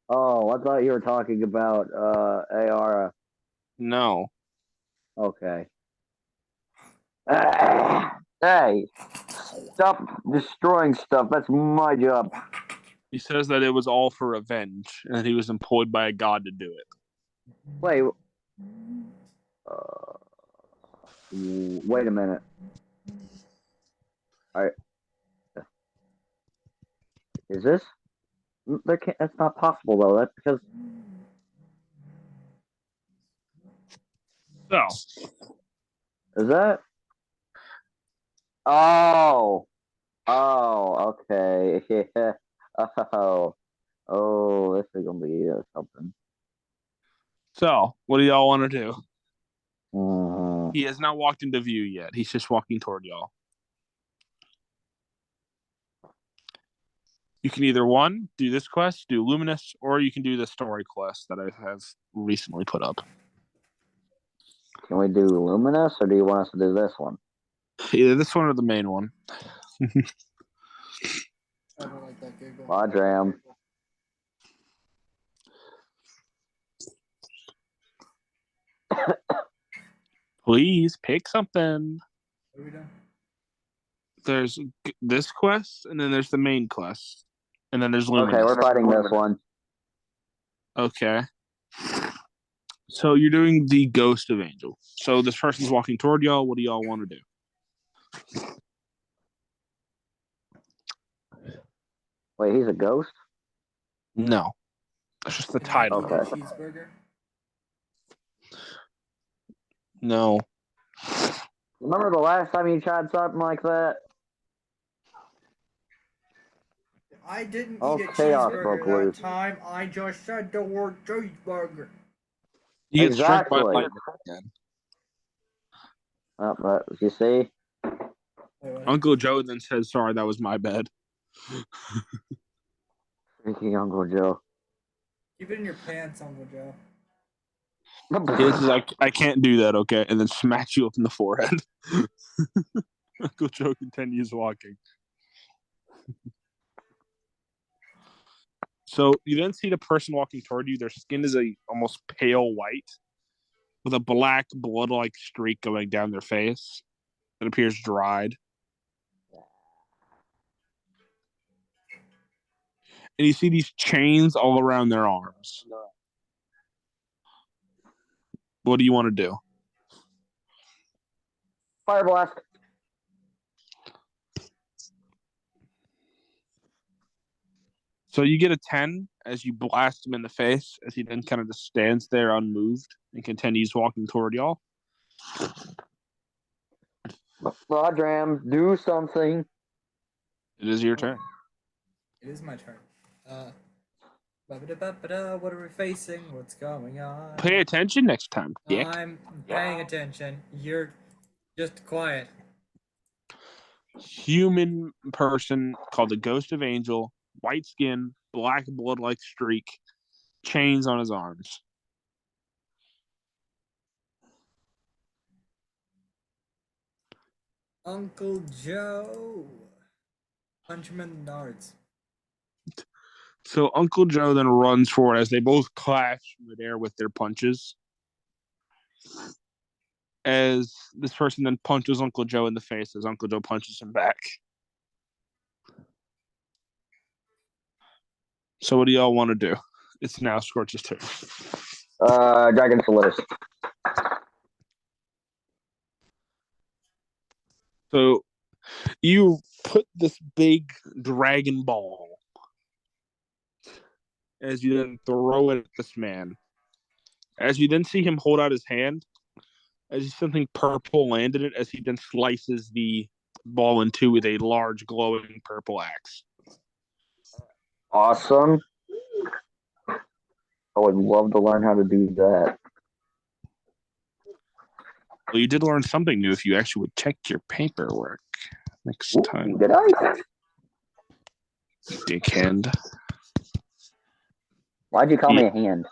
Oh, I thought you were talking about Ayara. No. Okay. Hey, stop destroying stuff. That's my job. He says that it was all for revenge, and that he was employed by a god to do it. Wait. Wait a minute. Is this? There can't, that's not possible though. That's because. So, Is that? Oh. Oh. Okay. Yeah. Oh. Oh. This is gonna be something. what do y'all want to do? Mhm. He has not walked into view yet. He's just walking toward y'all. You can either one, do this quest, do Luminous, or you can do the story quest that I have recently put up. Can we do Luminous, or do you want us to do this one? Either this one or the main one. I don't like that giggle. Lodram. Please pick something. What are we doing? There's this quest, and then there's the main quest, and then there's Luminous. Okay, we're fighting this one. Okay. So you're doing the Ghost of Angel. So this person's walking toward y'all. What do y'all want to do? Wait, he's a ghost? No. That's just the Can I title. eat a cheeseburger? No. Remember the last time you tried something like that? I didn't Oh, eat a chaos cheeseburger broke that loose. time. I just said the word cheeseburger. You get struck by Exactly. lightning again. But you see? Uncle Joe then says, "Sorry, that was my bad." Freaking Uncle Joe. Keep it in your pants, Uncle Joe. He says, I can't do that, okay? And then smacks you up in the forehead. Uncle Joe continues walking. So you then see the person walking toward you. Their skin is a almost pale white with a black blood-like streak going down their face. It appears dried. And you see these chains all around their arms. What do you want to do? Fire blast. So you get a 10 as you blast him in the face, as he then kind of just stands there unmoved and continues walking toward y'all. Lodram, do something. It is your turn. It is my turn. What are we facing? What's going on? Pay attention next time, Dick. I'm paying attention. You're just quiet. Human person called the Ghost of Angel, white skin, black blood-like streak, chains on his arms. Uncle Joe. Punch him in the nards. So Uncle Joe then runs forward as they both clash midair with their punches. as this person then punches Uncle Joe in the face as Uncle Joe punches him back. So what do y'all want to do? It's now Scorch's turn. Dragon Solace. So you put this big dragon ball as you then throw it at this man. As you then see him hold out his hand, as something purple landed it, as he then slices the ball in two with a large glowing purple axe. Awesome. I would love to learn how to do that. Well, you did learn something new if you actually would check your paperwork next time. Did I? Dickhand. Why'd you call me a hand?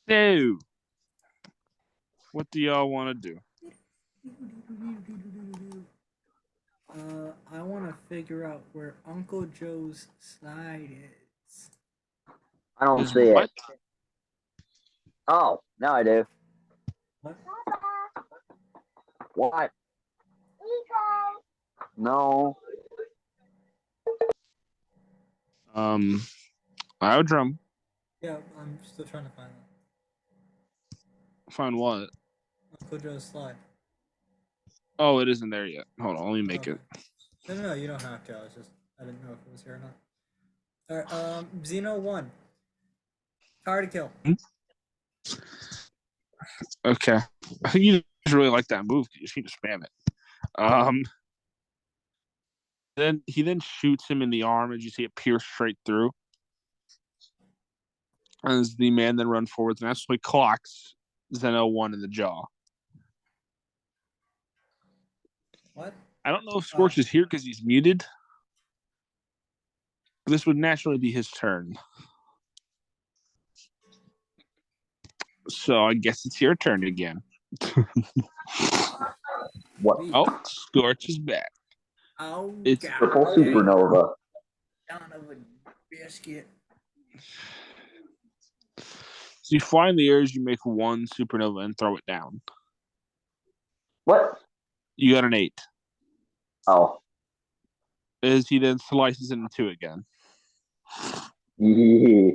No. What do y'all want to do? I want to figure out where Uncle Joe's slide is. I don't Is see what? it. Oh, now I do. What? What? No. Drum. Yeah, I'm still trying to find that. Find what? Uncle Joe's slide. Oh, it isn't there yet. Hold on, let me make Okay. it. No, you don't have to. I didn't know if it was here or not. Alright, Xeno 1. Power to kill. Okay. I think you just really like that move. You just need to spam it. Then he then shoots him in the arm as you see it pierce straight through. As the man then runs forwards and actually clocks Xeno 1 in the jaw. What? I don't know if Scorch is here because he's muted. This would naturally be his turn. So I guess it's your turn again. What? Oh, Scorch is back. Oh, It's Triple supernova. Down of a biscuit. So you fly in the air as you make one supernova and throw it down. What? You got an 8. Oh. As he then slices it in two again. Yeah.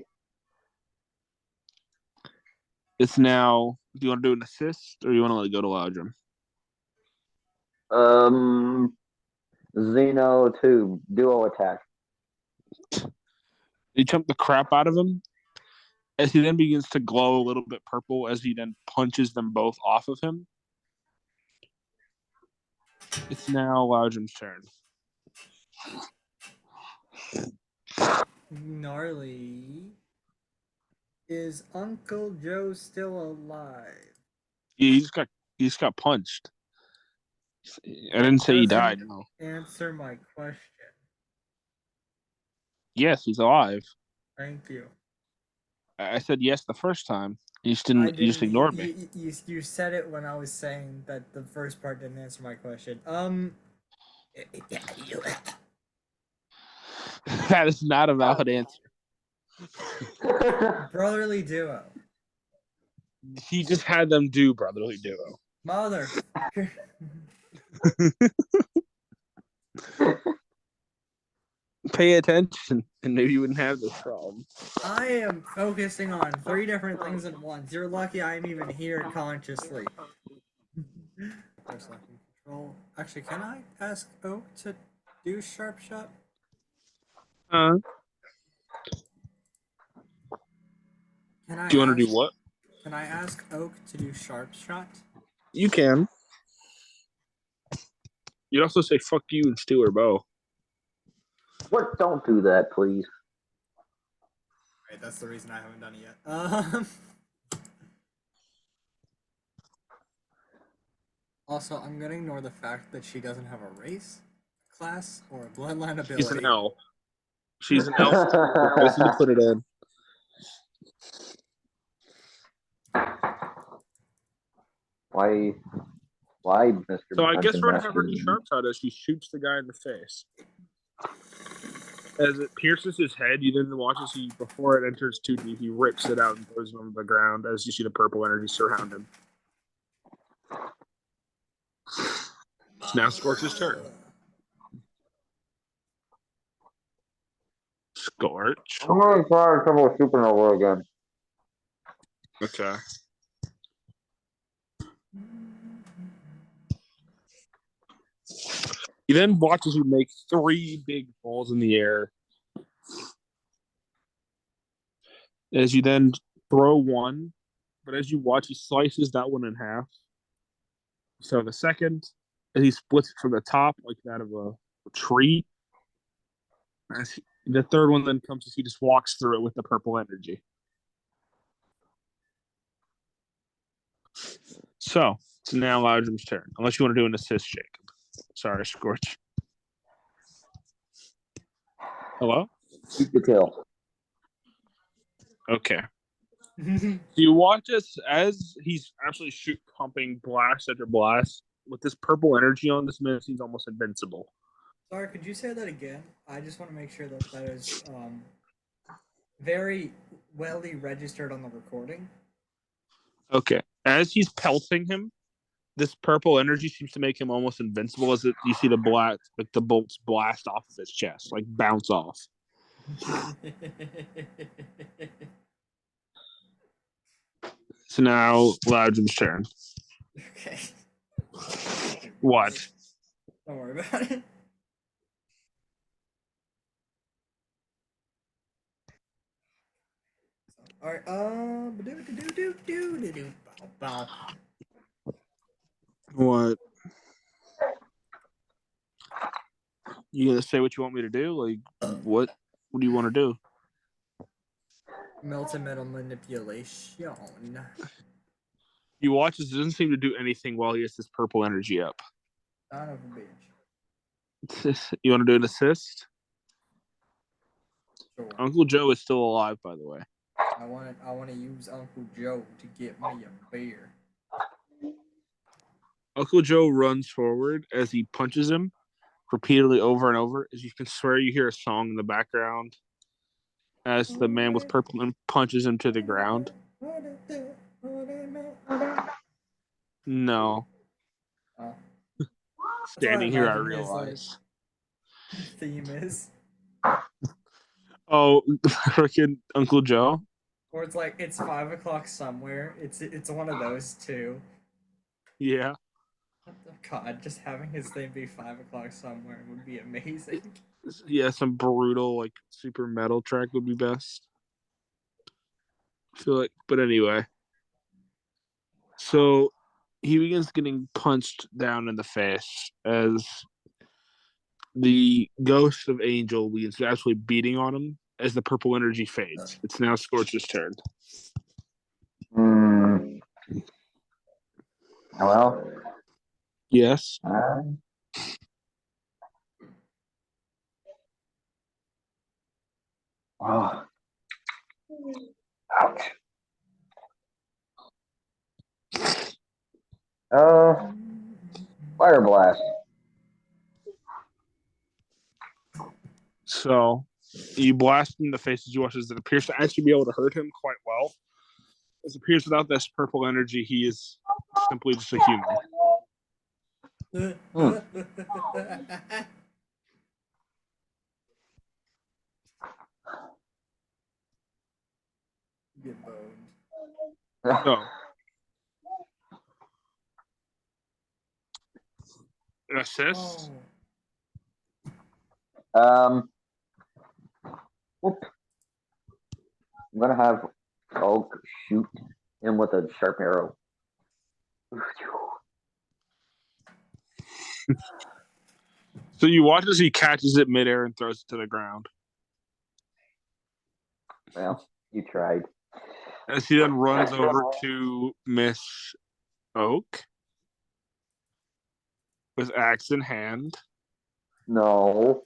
It's now, do you want to do an assist or you want to let it go to Loudrum? Xeno 2, duo attack. You chump the crap out of him as he then begins to glow a little bit purple as he then punches them both off of him. It's now Loudrum's turn. Gnarly. Is Uncle Joe still alive? Yeah, he just got punched. I didn't say he died, no. Answer my question. Yes, he's alive. Thank you. I said yes the first time. You just didn't. You just ignored me. You said it when I was saying that the first part didn't answer my question. That is not a valid answer. Brotherly duo. He just had them do brotherly duo. Mother. Pay attention, and maybe you wouldn't have this problem. I am focusing on 3 different things at once. You're lucky I'm even here consciously. Control. Actually, can I ask Oak to do sharp shot? Do you want to do what? Can I ask Oak to do sharp shot? You can. You'd also say fuck you and steal her bow. What? Don't do that, please. Right, that's the reason I haven't done it yet. Also, I'm gonna ignore the fact that she doesn't have a race, class, or a bloodline ability. She's an elf. She's an elf. I just need to put it in. Why, Mr. So I guess right Dungeon after the Master? sharp shot as she shoots the guy in the face. As it pierces his head, you then watch as he, before it enters too deep, he rips it out and throws it on the ground as you see the purple energy surround him. It's now Scorch's turn. Scorch. I'm really sorry trouble with Supernova again. Okay. He then watches you make 3 big balls in the air. As you then throw one, but as you watch, he slices that one in half. So the second, as he splits it from the top, like that of a tree. The third one then comes as he just walks through it with the purple energy. So it's now Loudrum's turn, unless you want to do an assist, Jacob. Sorry, Scorch. Hello? Keep the kill. Okay. You watch as he's actually pumping blast after blast with this purple energy on this man. He's almost invincible. Sorry, could you say that again? I just want to make sure that that is very wellly registered on the recording. Okay. As he's pelting him, this purple energy seems to make him almost invincible. As you see the bolts blast off of his chest, like bounce off. So now Loudrum's turn. Okay. What? Don't worry about it. All right. Bow. What? You gonna say what you want me to do? Like what? What do you want to do? Melted metal manipulation. You watch this. It doesn't seem to do anything while he has this purple energy up. Son of a bitch. You want to do an assist? Sure. Uncle Joe is still alive, by the way. I want to use Uncle Joe to get me a beer. Uncle Joe runs forward as he punches him repeatedly over and over. As you can swear, you hear a song in the background as the man with purple punches him to the ground. No. Oh. Standing here, I realize. His theme is. Oh, freaking Uncle Joe. Or it's like it's 5 o'clock somewhere. It's one of those two. Yeah. God, just having his thing be 5 o'clock somewhere would be amazing. Yeah, some brutal, like super metal track would be best. I feel like, but anyway. So he begins getting punched down in the face as the ghost of Angel begins actually beating on him as the purple energy fades. It's now Scorch's turn. Well. Yes. Oh. Ouch. Fire blast. So you blast him in the face as you watch as it appears to actually be able to hurt him quite well. It appears without this purple energy, he is simply just a human. Get boned. So, an assist. Whoop. I'm gonna have Oak shoot him with a sharp arrow. So you watch as he catches it midair and throws it to the ground. Well, you tried. As he then runs over to Miss Oak with axe in hand. No.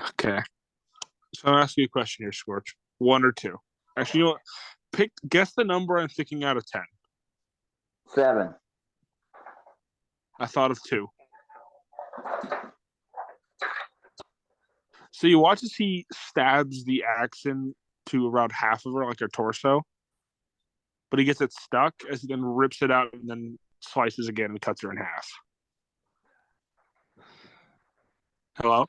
Okay. So I'll ask you a question here, Scorch. 1 or 2. Actually, you know what? Guess the number I'm thinking out of 10. 7. I thought of 2. So you watch as he stabs the axe into around half of her, like her torso. but he gets it stuck as he then rips it out and then slices again and cuts her in half. Hello?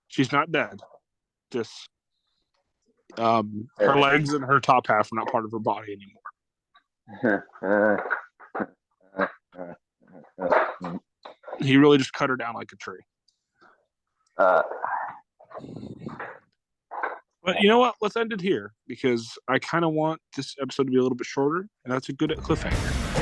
She's not dead. Just her legs and her top half are not part of her body anymore. He really just cut her down like a tree. But you know what? Let's end it here because I kind of want this episode to be a little bit shorter, and that's a good cliffhanger.